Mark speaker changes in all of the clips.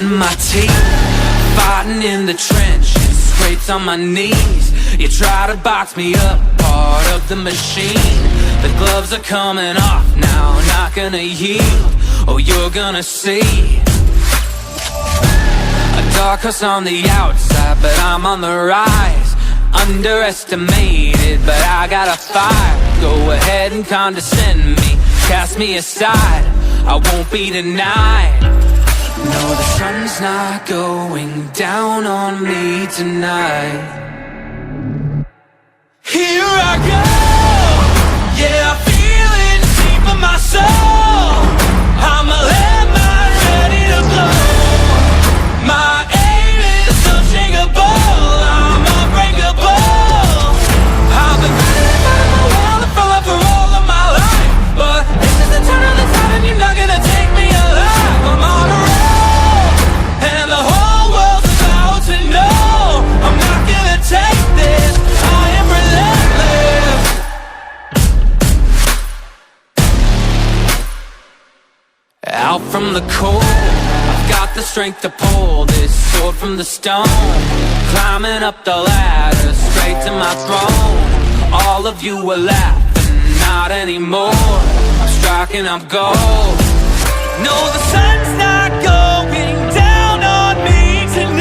Speaker 1: grinding my teeth, fighting in the trenches, scrapes on my knees. You try to box me up, part of the machine. The gloves are coming off now, not gonna yield. Oh, you're gonna see a dark horse on the outside, but I'm on the rise. Underestimated, but I got a fire. Go ahead and condescend me, cast me aside, I won't be denied. No, the sun's not going down on me tonight. Here I go, yeah, I feel it deep in my soul. I'm a landmine ready to blow. My aim is unshakable, I'm unbreakable. I've been fighting my wall and fall for all of my life, but this is the turn of the tide and you're not gonna take me alive. I'm on a roll, and the whole world's about to know I'm not gonna take this, I am relentless. Out from the cold, I've got the strength to pull this sword from the stone. Climbing up the ladder, straight to my throne. All of you were laughing, not anymore. I'm striking up gold. No, the sun's not going down on me tonight.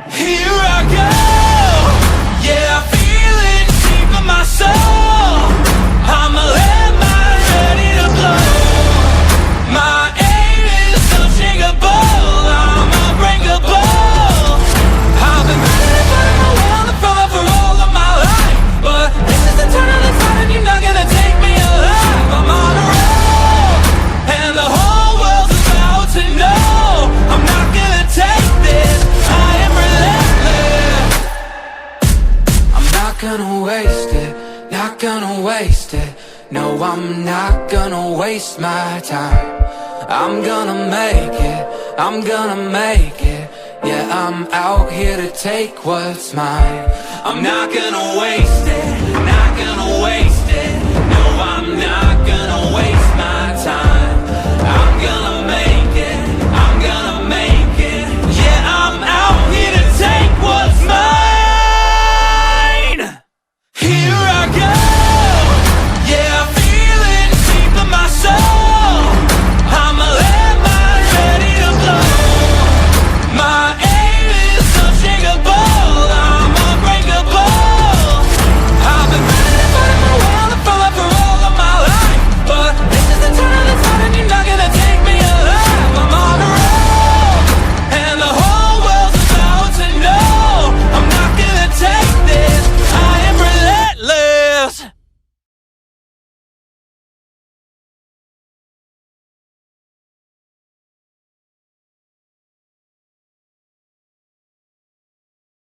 Speaker 1: Here I go, yeah, I feel it deep in my soul. I'm a landmine ready to blow. My aim is unshakable, I'm unbreakable. I've been fighting my wall and fall for all of my life, but this is the turn of the tide and you're not gonna take me alive. I'm on a roll, and the whole world's about to know I'm not gonna take this, I am relentless. I'm not gonna waste it, not gonna waste it. No, I'm not gonna waste my time. I'm gonna make it, I'm gonna make it. Yeah, I'm out here to take what's mine. I'm not gonna waste it, not gonna waste it. No, I'm not.